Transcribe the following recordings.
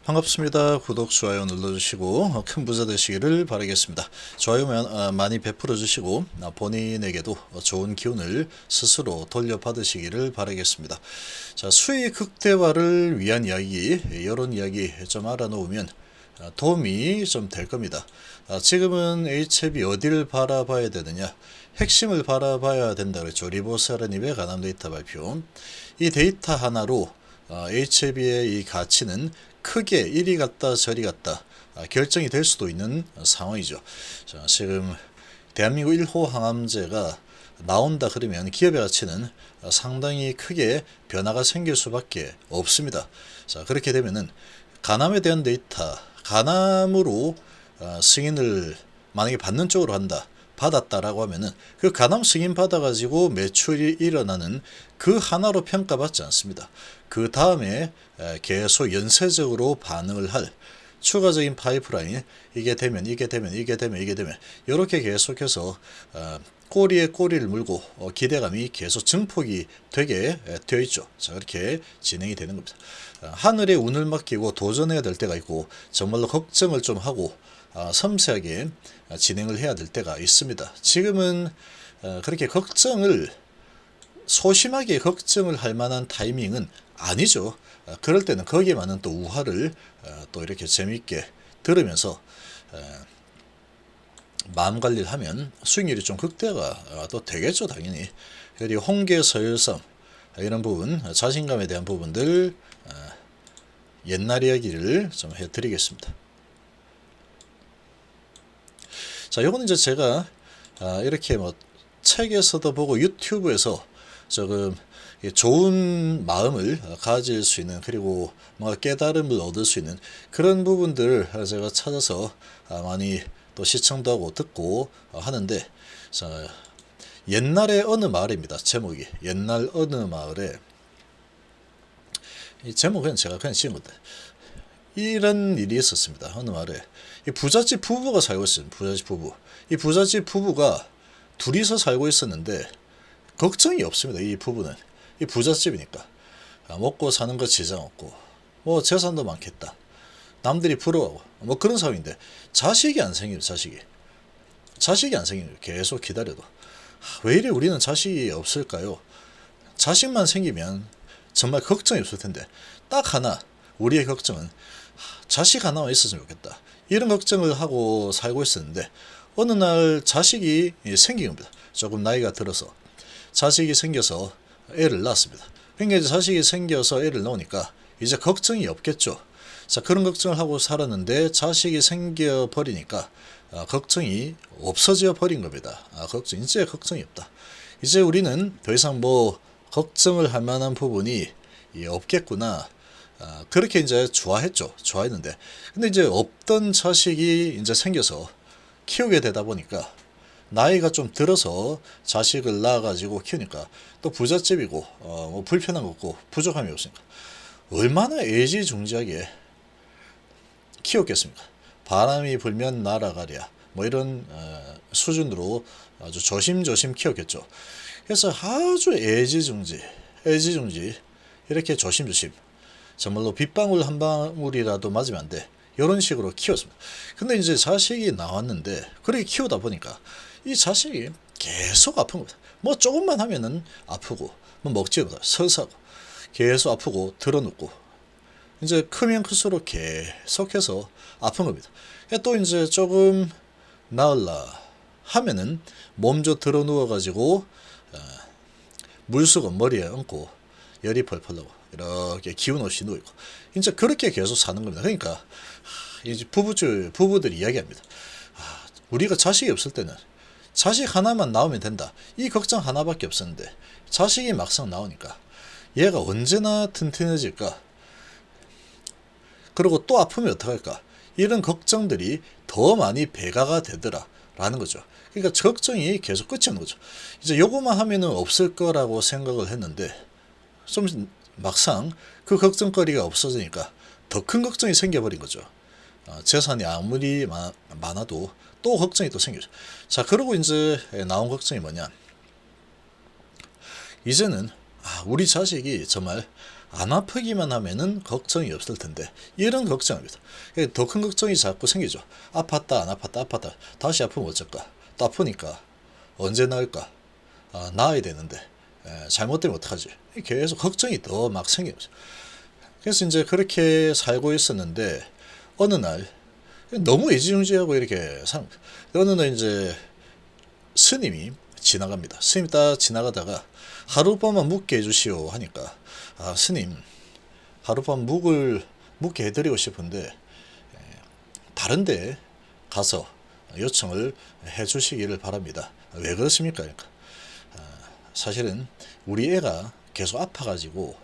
반갑습니다. 구독, 좋아요 눌러주시고 큰 부자 되시기를 바라겠습니다. 좋아요 많이 베풀어 주시고 본인에게도 좋은 기운을 스스로 돌려받으시기를 바라겠습니다. 자, 수익 극대화를 위한 이야기, 이런 이야기 좀 알아놓으면 도움이 좀 될 겁니다. 지금은 HLB 어디를 바라봐야 되느냐, 핵심을 바라봐야 된다 그랬죠. 리보세라님의 가남 데이터 발표. 이 데이터 하나로 HLB의 이 가치는 크게 이리 갔다 저리 갔다 결정이 될 수도 있는 상황이죠. 자, 지금 대한민국 1호 항암제가 나온다 그러면 기업의 가치는 상당히 크게 변화가 생길 수밖에 없습니다. 자, 그렇게 되면은 간암에 대한 데이터, 간암으로 승인을 만약에 받는 쪽으로 한다, 받았다라고 하면은 그 간암 승인 받아가지고 매출이 일어나는 그 하나로 평가받지 않습니다. 그 다음에 계속 연쇄적으로 반응을 할 추가적인 파이프라인, 이게 되면 이렇게 계속해서 꼬리에 꼬리를 물고 기대감이 계속 증폭이 되게 되어 있죠. 자, 그렇게 진행이 되는 겁니다. 하늘에 운을 맡기고 도전해야 될 때가 있고, 정말로 걱정을 좀 하고 섬세하게 진행을 해야 될 때가 있습니다. 지금은 그렇게 소심하게 걱정을 할 만한 타이밍은 아니죠. 그럴 때는 거기에 많은 또 우화를 또 이렇게 재미있게 들으면서 마음 관리를 하면 수익률이 좀 극대화가 또 되겠죠, 당연히. 그리고 홍계서열성 이런 부분, 자신감에 대한 부분들 옛날 이야기를 좀 해드리겠습니다. 자, 요거는 이제 제가 이렇게 뭐 책에서도 보고 유튜브에서 조금 좋은 마음을 가질 수 있는, 그리고 뭔가 깨달음을 얻을 수 있는 그런 부분들을 제가 찾아서 많이 또 시청도 하고 듣고 하는데, 자, 옛날에 어느 마을입니다. 제목이 옛날 어느 마을에, 이 제목은 제가 그냥 지은 건데 이런 일이 있었습니다. 어느 마을에 이 부잣집 부부가 살고 있어요. 부잣집 부부. 이 부잣집 부부가 둘이서 살고 있었는데 걱정이 없습니다. 이 부부는 이 부잣집이니까 먹고 사는 거 지장 없고 뭐 재산도 많겠다, 남들이 부러워하고 뭐 그런 상황인데 자식이 안 생겨요. 자식이 안 생겨요. 계속 기다려도. 왜 이래 우리는 자식이 없을까요? 자식만 생기면 정말 걱정이 없을 텐데, 딱 하나 우리의 걱정은 자식 하나만 있었으면 좋겠다, 이런 걱정을 하고 살고 있었는데 어느 날 자식이 생긴 겁니다. 조금 나이가 들어서 자식이 생겨서 애를 낳았습니다. 그러니까 이제 자식이 생겨서 애를 낳으니까 이제 걱정이 없겠죠. 자, 그런 걱정을 하고 살았는데 자식이 생겨 버리니까 걱정이 없어져 버린 겁니다. 이제 걱정이 없다. 이제 우리는 더 이상 뭐 걱정을 할 만한 부분이 없겠구나. 그렇게 이제 좋아했는데, 근데 이제 없던 자식이 이제 생겨서 키우게 되다 보니까 나이가 좀 들어서 자식을 낳아가지고 키우니까 또 부잣집이고 뭐 불편한 거 없고 부족함이 없으니까 얼마나 애지중지하게 키웠겠습니까? 바람이 불면 날아가랴 뭐 이런 수준으로 아주 조심조심 키웠겠죠. 그래서 아주 애지중지 이렇게 조심조심, 정말로 빗방울 한 방울이라도 맞으면 안 돼, 이런 식으로 키웠습니다. 근데 이제 자식이 나왔는데 그렇게 키우다 보니까 이 자식이 계속 아픈 겁니다. 뭐 조금만 하면은 아프고, 뭐 먹지 못하고 설사고 계속 아프고 드러눕고, 이제 크면 클수록 계속해서 아픈 겁니다. 또 이제 조금 나을라 하면은 몸져 드러 누워가지고 물수건 머리에 얹고 열이 펄펄 나고 이렇게 기운 없이 누워있고, 이제 그렇게 계속 사는 겁니다. 그러니까 이제 부부들이 이야기합니다. 우리가 자식이 없을 때는 자식 하나만 나오면 된다, 이 걱정 하나밖에 없었는데 자식이 막상 나오니까 얘가 언제나 튼튼해질까, 그리고 또 아프면 어떡할까, 이런 걱정들이 더 많이 배가가 되더라 라는 거죠. 그러니까 걱정이 계속 끝이 없는 거죠. 이제 요거만 하면은 없을 거라고 생각을 했는데 좀 막상 그 걱정거리가 없어지니까 더 큰 걱정이 생겨버린 거죠. 재산이 아무리 많아도 또 걱정이 또 생겨죠. 자, 그러고 이제 나온 걱정이 뭐냐, 이제는 우리 자식이 정말 안 아프기만 하면은 걱정이 없을 텐데 이런 걱정입니다. 더 큰 걱정이 자꾸 생기죠. 아팠다 안 아팠다 아팠다 다시 아프면 어쩔까? 또 아프니까 언제 나을까? 나아야 되는데 잘못되면 어떡하지? 계속 걱정이 더 막 생기는 거죠. 그래서 이제 그렇게 살고 있었는데 어느 날 너무 애지중지하고 이렇게 어느 날 이제 스님이 지나갑니다. 스님이 딱 지나가다가 하룻밤만 묵게 해주시오 하니까 스님 하룻밤 묵게 해드리고 싶은데 다른데 가서 요청을 해주시기를 바랍니다. 왜 그렇습니까? 그러니까 사실은 우리 애가 계속 아파가지고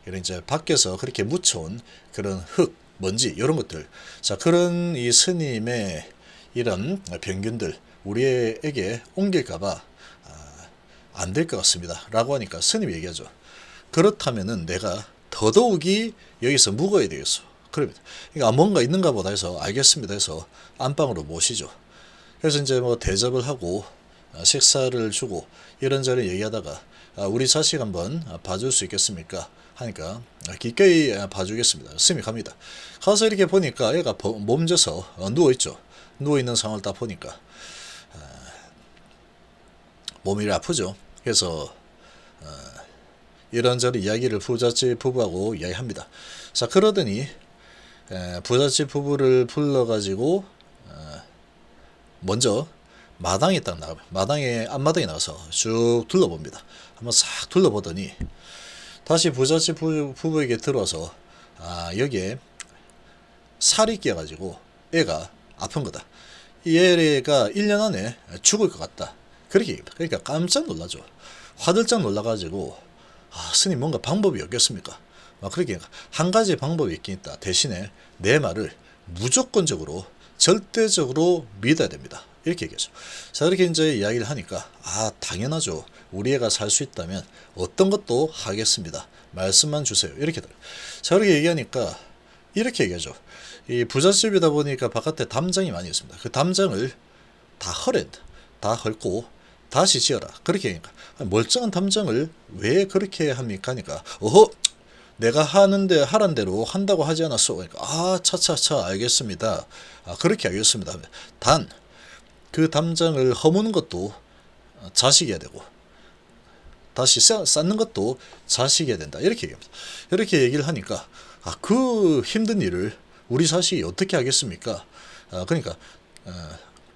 이런 이제 밖에서 그렇게 묻혀온 그런 흙, 먼지 이런 것들, 자 그런 이 스님의 이런 병균들 우리에게 옮길까봐 안 될 것 같습니다. 라고 하니까 스님이 얘기하죠. 그렇다면은 내가 더더욱이 여기서 묵어야 되겠어. 그럽니다. 그러니까 뭔가 있는가 보다 해서 알겠습니다 해서 안방으로 모시죠. 그래서 이제 뭐 대접을 하고 식사를 주고 이런저런 얘기하다가 우리 자식 한번 봐줄 수 있겠습니까? 하니까 기꺼이 봐주겠습니다. 스님이 갑니다. 가서 이렇게 보니까 애가 몸져서 누워있죠. 누워있는 상황을 딱 보니까 몸이 아프죠. 그래서 이런저런 이야기를 부잣집 부부하고 이야기합니다. 자 그러더니 부잣집 부부를 불러가지고 먼저 마당에 딱 나가, 마당에 앞마당에 나가서 쭉 둘러봅니다. 한번 싹 둘러보더니 다시 부잣집 부부에게 들어와서 여기에 살이 끼어가지고 애가 아픈 거다. 이 애가 1년 안에 죽을 것 같다. 그렇게 얘기합니다. 그러니까 깜짝 놀라죠. 화들짝 놀라가지고 스님 뭔가 방법이 없겠습니까? 막 그렇게 한 가지 방법이 있긴 있다. 대신에 내 말을 무조건적으로 절대적으로 믿어야 됩니다. 이렇게 얘기하죠. 자 이렇게 이제 이야기를 하니까 당연하죠. 우리 애가 살 수 있다면 어떤 것도 하겠습니다. 말씀만 주세요. 이렇게 들어요. 자 그렇게 얘기하니까 이렇게 얘기하죠. 이 부잣집이다 보니까 바깥에 담장이 많이 있습니다. 그 담장을 다 헐앤다. 다 헐고 다시 지어라. 그렇게 하니까 멀쩡한 담장을 왜 그렇게 합니까? 하니까 내가 하란 대로 한다고 하지 않았어. 그러니까 차차차 알겠습니다. 그렇게 알겠습니다. 단 그 담장을 허무는 것도 자식이어야 되고 다시 쌓는 것도 자식이어야 된다. 이렇게 얘기합니다. 이렇게 얘기를 하니까 그 힘든 일을 우리 자식이 어떻게 하겠습니까? 그러니까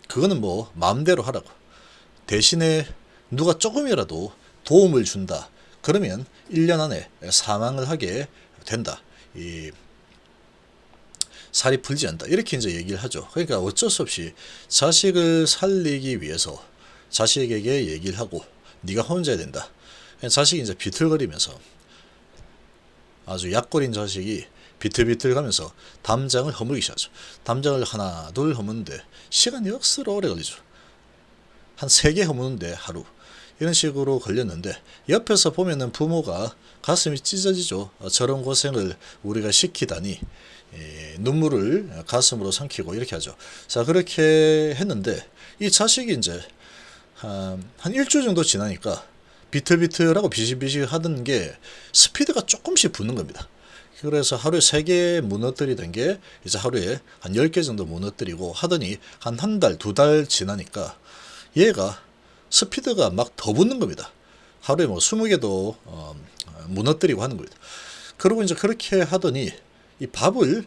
그거는 뭐 마음대로 하라고. 대신에 누가 조금이라도 도움을 준다. 그러면 1년 안에 사망을 하게 된다. 이 살이 풀지 않는다. 이렇게 이제 얘기를 하죠. 그러니까 어쩔 수 없이 자식을 살리기 위해서 자식에게 얘기를 하고 네가 혼자 해야 된다. 자식이 이제 비틀거리면서 아주 약골인 자식이 비틀비틀 가면서 담장을 허물기 시작하죠. 담장을 하나 둘 허무는데 시간이 억수로 오래 걸리죠. 한 3개 허무는데 하루 이런 식으로 걸렸는데 옆에서 보면은 부모가 가슴이 찢어지죠. 저런 고생을 우리가 시키다니 눈물을 가슴으로 삼키고 이렇게 하죠. 자 그렇게 했는데 이 자식이 이제 한 일주일 정도 지나니까 비틀비틀하고 비실비실 하던 게 스피드가 조금씩 붙는 겁니다. 그래서 하루에 3개 무너뜨리던 게 이제 하루에 한 10개 정도 무너뜨리고 하더니 한 달, 2달 지나니까 얘가 스피드가 막 더 붙는 겁니다. 하루에 뭐 20개도 무너뜨리고 하는 겁니다. 그리고 이제 그렇게 하더니 이 밥을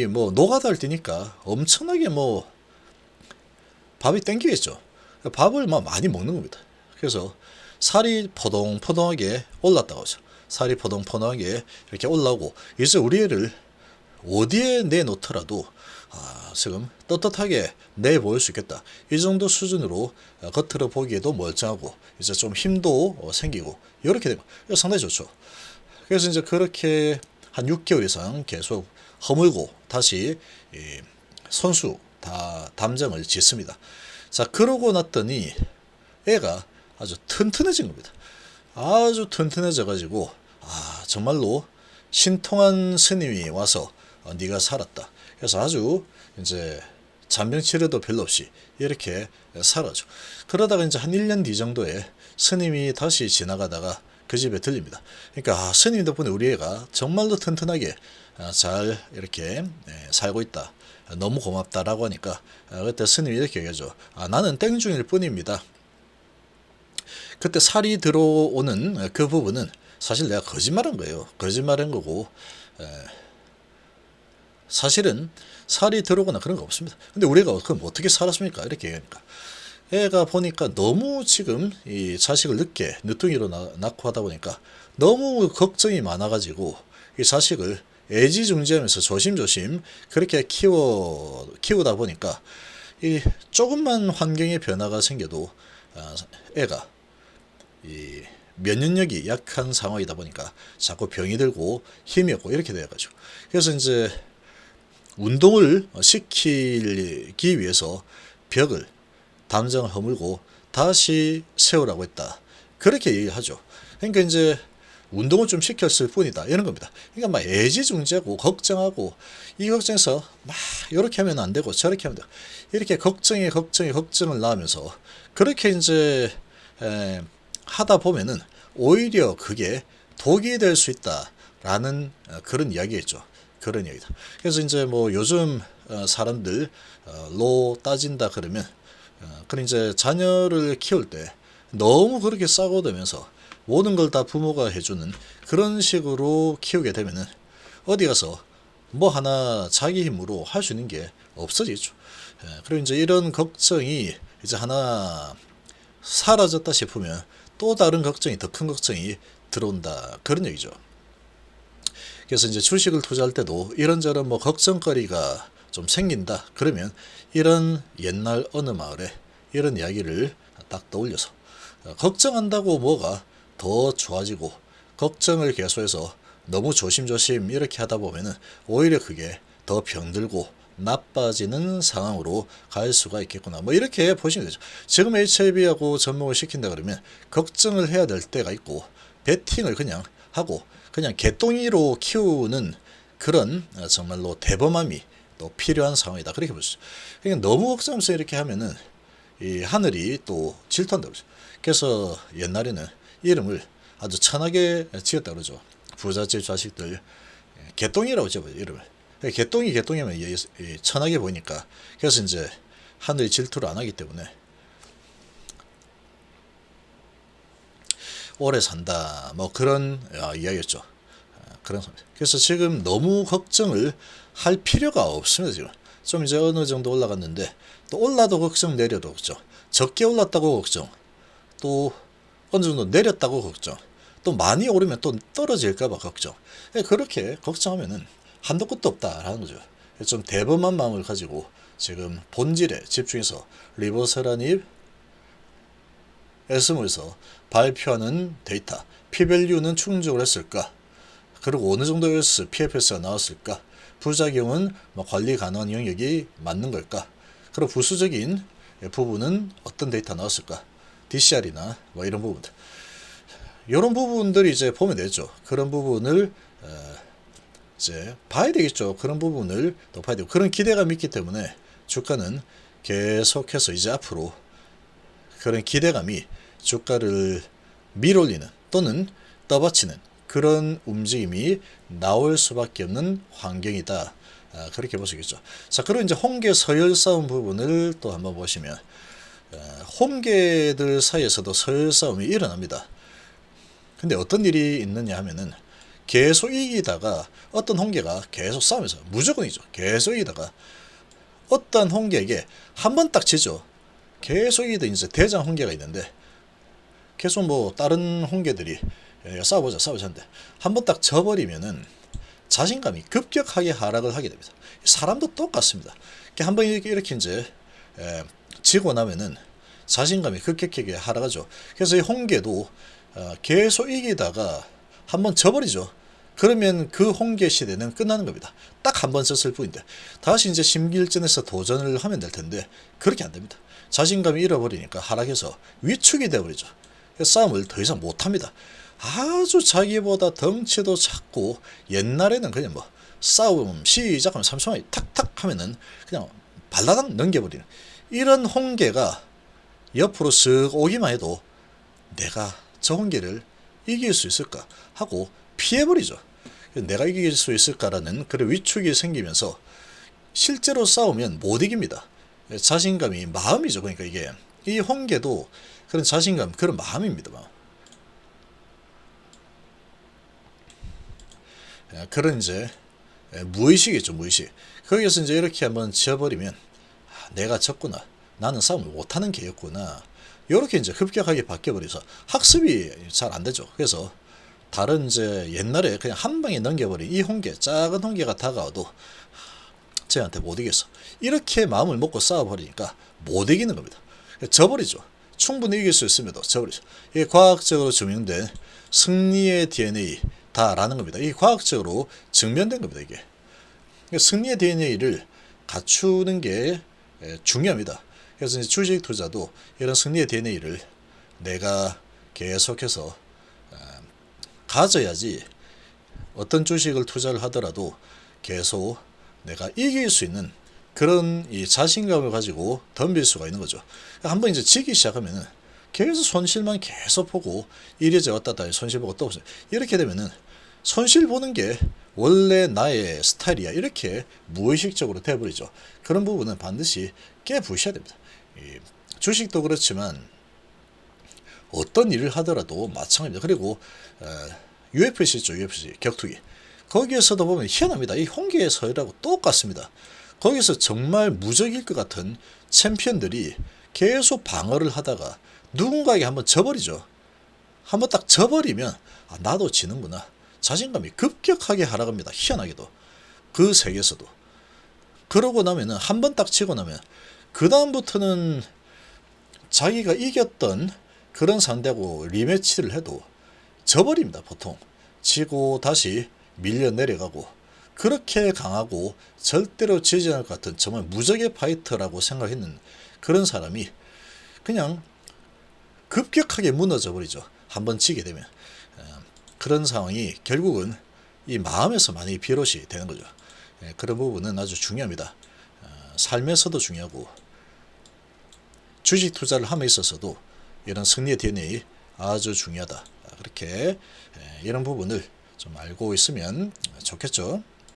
뭐 노가다를 뛰니까 엄청나게 뭐 밥이 땡기겠죠. 밥을 막 많이 먹는 겁니다. 그래서 살이 포동포동하게 올랐다고 하죠. 살이 포동포동하게 이렇게 올라오고 이제 우리 애를 어디에 내놓더라도 지금 떳떳하게 내보일 수 있겠다. 이 정도 수준으로 겉으로 보기에도 멀쩡하고 이제 좀 힘도 생기고 이렇게 되면 상당히 좋죠. 그래서 이제 그렇게 한 6개월 이상 계속 허물고 다시 손수 다 담장을 짓습니다. 자 그러고 났더니 애가 아주 튼튼해진 겁니다. 아주 튼튼해져 가지고 정말로 신통한 스님이 와서 네가 살았다. 그래서 아주 이제 잔병 치료도 별로 없이 이렇게 살아죠. 그러다가 이제 한 1년 뒤 정도에 스님이 다시 지나가다가 그 집에 들립니다. 그러니까 스님 덕분에 우리 애가 정말로 튼튼하게 잘 이렇게 살고 있다. 너무 고맙다라고 하니까 그때 스님이 이렇게 얘기하죠. 나는 땡중일 뿐입니다. 그때 살이 들어오는 그 부분은 사실 내가 거짓말한 거예요. 거짓말한 거고 사실은 살이 들어오거나 그런 거 없습니다. 근데 우리가 그럼 어떻게 살았습니까? 이렇게 얘기하니까 애가 보니까 너무 지금 이 자식을 늦둥이로 낳고 하다 보니까 너무 걱정이 많아가지고 이 자식을 애지중지하면서 조심조심 그렇게 키우다 보니까 이 조금만 환경의 변화가 생겨도 애가 이 면역력이 약한 상황이다 보니까 자꾸 병이 들고 힘이 없고 이렇게 돼가지고 그래서 이제 운동을 시키기 위해서 벽을 담장을 허물고 다시 세우라고 했다. 그렇게 얘기하죠. 그러니까 이제 운동을 좀 시켰을 뿐이다. 이런 겁니다. 그러니까 막 애지중지하고 걱정하고 이 걱정해서 막 이렇게 하면 안 되고 저렇게 하면 되고 이렇게 걱정을 낳으면서 그렇게 이제 하다 보면은 오히려 그게 독이 될 수 있다라는 그런 이야기겠죠. 그런 얘기다. 그래서 이제 뭐 요즘 사람들 로 따진다 그러면 그런 이제 자녀를 키울 때 너무 그렇게 싸고되면서 모든 걸 다 부모가 해주는 그런 식으로 키우게 되면은 어디 가서 뭐 하나 자기 힘으로 할 수 있는 게 없어지죠. 그리고 이제 이런 걱정이 이제 하나 사라졌다 싶으면 또 다른 걱정이 더 큰 걱정이 들어온다 그런 얘기죠. 그래서 이제 주식을 투자할 때도 이런저런 뭐 걱정거리가 좀 생긴다 그러면 이런 옛날 어느 마을에 이런 이야기를 딱 떠올려서 걱정한다고 뭐가 더 좋아지고 걱정을 계속해서 너무 조심조심 이렇게 하다 보면은 오히려 그게 더 병들고 나빠지는 상황으로 갈 수가 있겠구나. 뭐 이렇게 보시면 되죠. 지금 HIV하고 접목을 시킨다 그러면 걱정을 해야 될 때가 있고 베팅을 그냥 하고 그냥 개똥이로 키우는 그런 정말로 대범함이 또 필요한 상황이다. 그렇게 보시죠. 그러니까 너무 걱정하면서 이렇게 하면은 이 하늘이 또 질투한다고 그러죠. 그래서 옛날에는 이름을 아주 천하게 지었다 그러죠. 부잣집 자식들 개똥이라고 지어봐요. 이름을. 개똥이 하면 천하게 보이니까 그래서 이제 하늘이 질투를 안 하기 때문에 오래 산다 뭐 그런 이야기였죠. 그런 그래서 지금 너무 걱정을 할 필요가 없습니다. 지금 좀 이제 어느 정도 올라갔는데 또 올라도 걱정 내려도 걱정 적게 올랐다고 걱정 또 어느 정도 내렸다고 걱정 또 많이 오르면 또 떨어질까봐 걱정 그렇게 걱정하면은 한도 끝도 없다라는 거죠. 좀 대범한 마음을 가지고 지금 본질에 집중해서 리버설한입 에스몰에서 발표하는 데이터 P밸류는 충족을 했을까 그리고 어느 정도였을 PFS가 나왔을까 부작용은 관리 가능한 영역이 맞는 걸까 그리고 부수적인 부분은 어떤 데이터 나왔을까 DCR이나 뭐 이런 부분들 이런 부분들이 이제 보면 되죠. 그런 부분을 이제 봐야 되겠죠. 그런 부분을 더 봐야 되고 그런 기대감이 있기 때문에 주가는 계속해서 이제 앞으로 그런 기대감이 주가를 밀어올리는 또는 떠받치는 그런 움직임이 나올 수밖에 없는 환경이다. 그렇게 보시겠죠. 자, 그리고 이제 홍계 서열 싸움 부분을 또 한번 보시면 홍계들 사이에서도 서열 싸움이 일어납니다. 근데 어떤 일이 있느냐 하면은 계속 이기다가 어떤 홍계가 계속 싸우면서 무조건이죠. 계속 이기다가 어떤 홍계에게 한 번 딱 지죠. 계속 이기던 이제 대장 홍계가 있는데 계속 뭐 다른 홍계들이 싸워보자 하는데 한 번 딱 져버리면은 자신감이 급격하게 하락을 하게 됩니다. 사람도 똑같습니다. 한 번 이렇게 이제 지고 나면은 자신감이 급격하게 하락하죠. 그래서 이 홍계도 계속 이기다가 한번 져버리죠. 그러면 그 홍계 시대는 끝나는 겁니다. 딱 한 번 졌을 뿐인데 다시 이제 심기일전에서 도전을 하면 될 텐데 그렇게 안 됩니다. 자신감이 잃어버리니까 하락해서 위축이 되어버리죠. 싸움을 더 이상 못합니다. 아주 자기보다 덩치도 작고 옛날에는 그냥 뭐 싸움 시작하면 3초만에 탁탁 하면은 그냥 발라당 넘겨버리는 이런 홍계가 옆으로 쓱 오기만 해도 내가 저 홍계를 이길 수 있을까 하고 피해버리죠. 내가 이길 수 있을까라는 그런 위축이 생기면서 실제로 싸우면 못 이깁니다. 자신감이 마음이죠. 그러니까 이게 이 홍계도 그런 자신감, 그런 마음입니다. 그런 이제 무의식이죠. 무의식. 거기에서 이제 이렇게 한번 지어버리면 내가 졌구나. 나는 싸움을 못하는 개였구나. 이렇게 이제 급격하게 바뀌어버려서 학습이 잘 안 되죠. 그래서 다른 이제 옛날에 그냥 한 방에 넘겨버린 이 홍계, 작은 홍계가 다가와도 쟤한테 못 이겼어. 이렇게 마음을 먹고 싸워버리니까 못 이기는 겁니다. 져버리죠. 충분히 이길 수 있음에도 져버리죠. 이게 과학적으로 증명된 승리의 DNA다라는 겁니다. 이게 과학적으로 증명된 겁니다. 이게 승리의 DNA를 갖추는 게 중요합니다. 그래서 이제 주식 투자도 이런 승리의 DNA를 내가 계속해서 가져야지 어떤 주식을 투자를 하더라도 계속 내가 이길 수 있는 그런 이 자신감을 가지고 덤빌 수가 있는 거죠. 한번 이제 지기 시작하면은 계속 손실만 계속 보고 이래저래 왔다 갔다 손실 보고 또 이렇게 되면은 손실 보는 게 원래 나의 스타일이야 이렇게 무의식적으로 돼버리죠. 그런 부분은 반드시 깨부셔야 됩니다. 주식도 그렇지만 어떤 일을 하더라도 마찬가지입니다. 그리고 UFC 있죠. UFC 격투기 거기에서도 보면 희한합니다. 이 홍계의 서열하고 똑같습니다. 거기서 정말 무적일 것 같은 챔피언들이 계속 방어를 하다가 누군가에게 한번 져버리죠. 한번 딱 져버리면 나도 지는구나. 자신감이 급격하게 하락합니다. 희한하게도. 그 세계에서도. 그러고 나면은 한번 딱 치고 나면 그 다음부터는 자기가 이겼던 그런 상대하고 리매치를 해도 져버립니다. 보통. 지고 다시 밀려 내려가고 그렇게 강하고 절대로 지지 않을 것 같은 정말 무적의 파이터라고 생각했는 그런 사람이 그냥 급격하게 무너져 버리죠. 한번 지게 되면. 그런 상황이 결국은 이 마음에서 많이 비롯이 되는 거죠. 그런 부분은 아주 중요합니다. 삶에서도 중요하고 주식 투자를 함에 있어서도 이런 승리의 DNA 아주 중요하다. 그렇게 이런 부분을 좀 알고 있으면 좋겠죠.